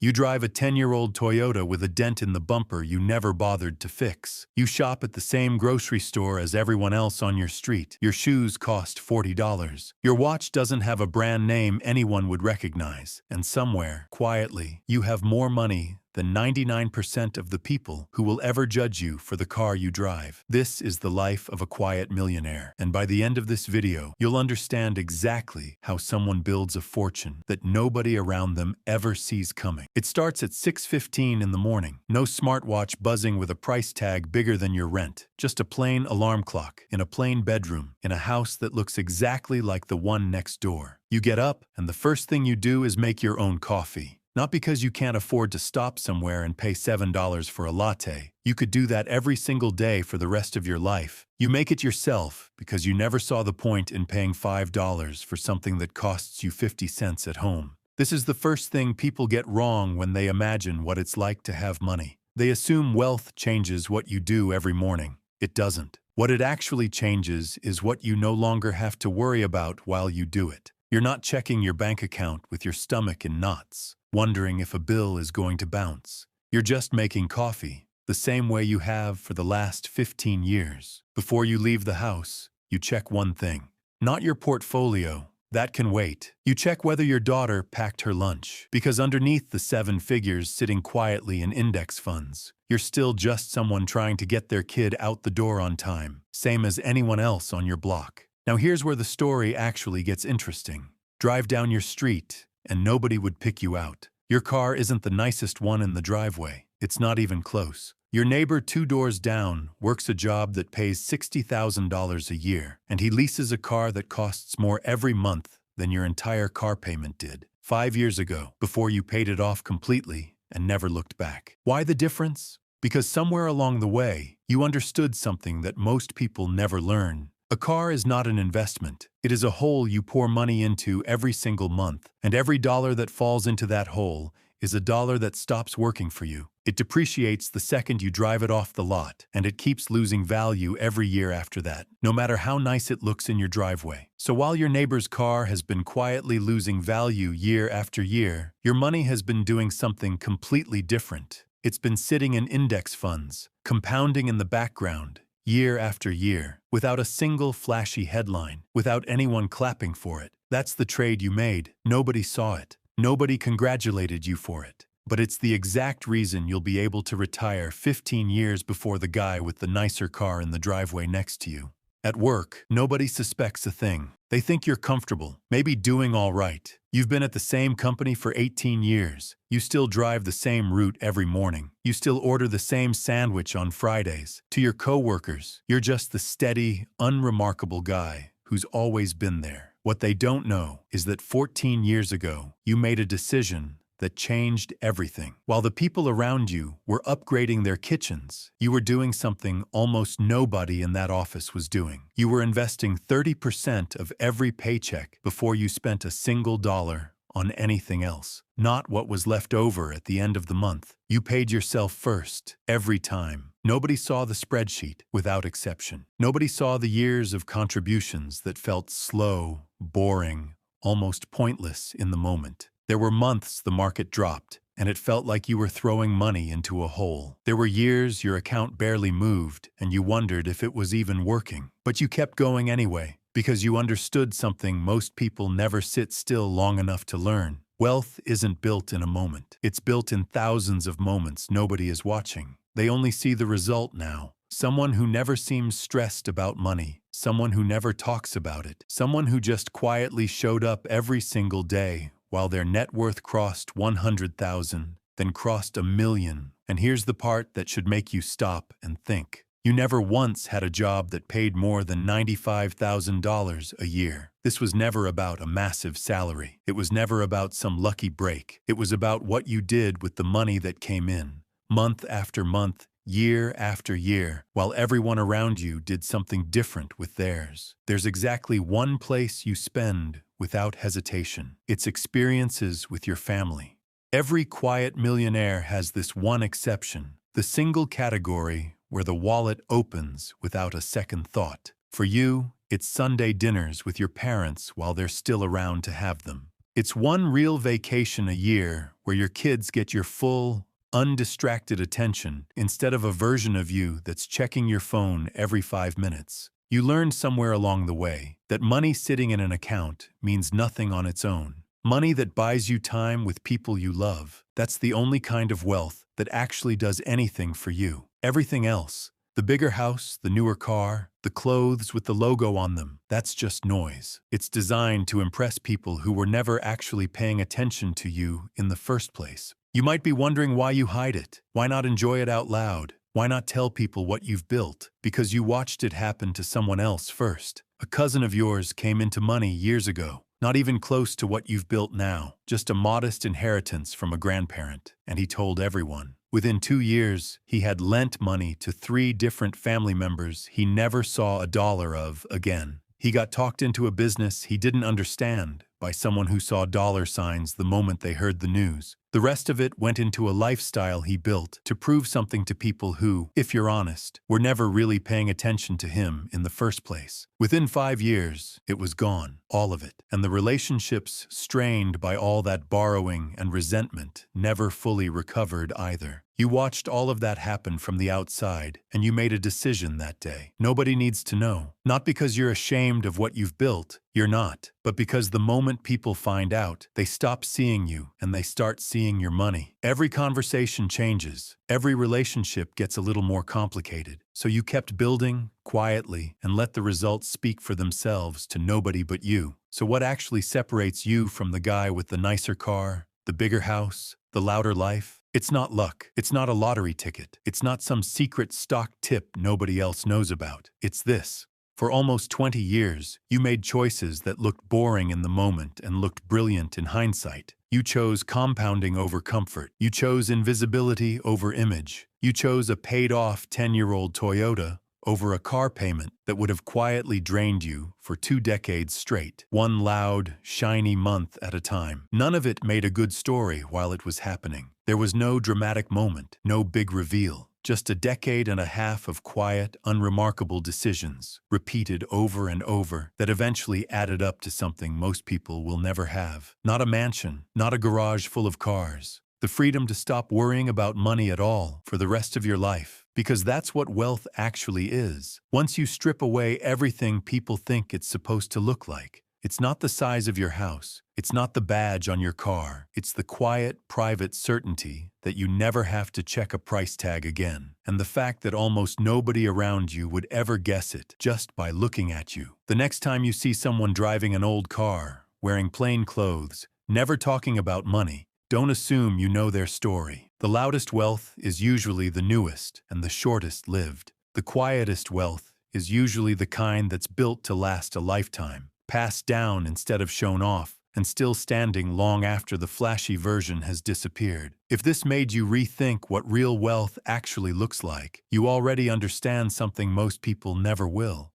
You drive a 10-year-old Toyota with a dent in the bumper you never bothered to fix. You shop at the same grocery store as everyone else on your street. Your shoes cost $40. Your watch doesn't have a brand name anyone would recognize. And somewhere, quietly, you have more money than 99% of the people who will ever judge you for the car you drive. This is the life of a quiet millionaire. And by the end of this video, you'll understand exactly how someone builds a fortune that nobody around them ever sees coming. It starts at 6:15 in the morning. No smartwatch buzzing with a price tag bigger than your rent. Just a plain alarm clock in a plain bedroom in a house that looks exactly like the one next door. You get up, and the first thing you do is make your own coffee. Not because you can't afford to stop somewhere and pay $7 for a latte. You could do that every single day for the rest of your life. You make it yourself because you never saw the point in paying $5 for something that costs you 50 cents at home. This is the first thing people get wrong when they imagine what it's like to have money. They assume wealth changes what you do every morning. It doesn't. What it actually changes is what you no longer have to worry about while you do it. You're not checking your bank account with your stomach in knots, wondering if a bill is going to bounce. You're just making coffee, the same way you have for the last 15 years. Before you leave the house, you check one thing. Not your portfolio. That can wait. You check whether your daughter packed her lunch, because underneath the 7 figures sitting quietly in index funds, you're still just someone trying to get their kid out the door on time, same as anyone else on your block. Now here's where the story actually gets interesting. Drive down your street, and nobody would pick you out. Your car isn't the nicest one in the driveway. It's not even close. Your neighbor 2 doors down works a job that pays $60,000 a year, and he leases a car that costs more every month than your entire car payment did 5 years ago, before you paid it off completely and never looked back. Why the difference? Because somewhere along the way, you understood something that most people never learn. A car is not an investment. It is a hole you pour money into every single month, and every dollar that falls into that hole is a dollar that stops working for you. It depreciates the second you drive it off the lot, and it keeps losing value every year after that, no matter how nice it looks in your driveway. So while your neighbor's car has been quietly losing value year after year, your money has been doing something completely different. It's been sitting in index funds, compounding in the background, year after year, without a single flashy headline, without anyone clapping for it. That's the trade you made. Nobody saw it. Nobody congratulated you for it. But it's the exact reason you'll be able to retire 15 years before the guy with the nicer car in the driveway next to you. At work, nobody suspects a thing. They think you're comfortable, maybe doing all right. You've been at the same company for 18 years. You still drive the same route every morning. You still order the same sandwich on Fridays. To your coworkers, you're just the steady, unremarkable guy who's always been there. What they don't know is that 14 years ago, you made a decision that changed everything. While the people around you were upgrading their kitchens, you were doing something almost nobody in that office was doing. You were investing 30% of every paycheck before you spent a single dollar on anything else. Not what was left over at the end of the month. You paid yourself first, every time. Nobody saw the spreadsheet, without exception. Nobody saw the years of contributions that felt slow, boring, almost pointless in the moment. There were months the market dropped, and it felt like you were throwing money into a hole. There were years your account barely moved, and you wondered if it was even working. But you kept going anyway, because you understood something most people never sit still long enough to learn. Wealth isn't built in a moment. It's built in thousands of moments nobody is watching. They only see the result now. Someone who never seems stressed about money. Someone who never talks about it. Someone who just quietly showed up every single day while their net worth crossed 100,000, then crossed 1,000,000. And here's the part that should make you stop and think. You never once had a job that paid more than $95,000 a year. This was never about a massive salary. It was never about some lucky break. It was about what you did with the money that came in, month after month, year after year, while everyone around you did something different with theirs. There's exactly one place you spend without hesitation. It's experiences with your family. Every quiet millionaire has this one exception, the single category where the wallet opens without a second thought. For you, it's Sunday dinners with your parents while they're still around to have them. It's one real vacation a year where your kids get your full, undistracted attention instead of a version of you that's checking your phone every 5 minutes. You learned somewhere along the way that money sitting in an account means nothing on its own. Money that buys you time with people you love, that's the only kind of wealth that actually does anything for you. Everything else, the bigger house, the newer car, the clothes with the logo on them, that's just noise. It's designed to impress people who were never actually paying attention to you in the first place. You might be wondering why you hide it. Why not enjoy it out loud? Why not tell people what you've built? Because you watched it happen to someone else first. A cousin of yours came into money years ago. Not even close to what you've built now, just a modest inheritance from a grandparent, and he told everyone. Within 2 years, he had lent money to 3 different family members he never saw a dollar of again. He got talked into a business he didn't understand by someone who saw dollar signs the moment they heard the news. The rest of it went into a lifestyle he built to prove something to people who, if you're honest, were never really paying attention to him in the first place. Within 5 years, it was gone, all of it, and the relationships strained by all that borrowing and resentment never fully recovered either. You watched all of that happen from the outside, and you made a decision that day. Nobody needs to know. Not because you're ashamed of what you've built, you're not, but because the moment people find out, they stop seeing you and they start seeing your money. Every conversation changes. Every relationship gets a little more complicated. So you kept building quietly and let the results speak for themselves to nobody but you. So what actually separates you from the guy with the nicer car, the bigger house, the louder life? It's not luck. It's not a lottery ticket. It's not some secret stock tip nobody else knows about. It's this. For almost 20 years, you made choices that looked boring in the moment and looked brilliant in hindsight. You chose compounding over comfort. You chose invisibility over image. You chose a paid-off 10-year-old Toyota over a car payment that would have quietly drained you for 2 decades straight, one loud, shiny month at a time. None of it made a good story while it was happening. There was no dramatic moment, no big reveal. Just a decade and a half of quiet, unremarkable decisions, repeated over and over, that eventually added up to something most people will never have. Not a mansion, not a garage full of cars. The freedom to stop worrying about money at all for the rest of your life. Because that's what wealth actually is. Once you strip away everything people think it's supposed to look like. It's not the size of your house. It's not the badge on your car. It's the quiet, private certainty that you never have to check a price tag again. And the fact that almost nobody around you would ever guess it just by looking at you. The next time you see someone driving an old car, wearing plain clothes, never talking about money, don't assume you know their story. The loudest wealth is usually the newest and the shortest lived. The quietest wealth is usually the kind that's built to last a lifetime. Passed down instead of shown off, and still standing long after the flashy version has disappeared. If this made you rethink what real wealth actually looks like, you already understand something most people never will.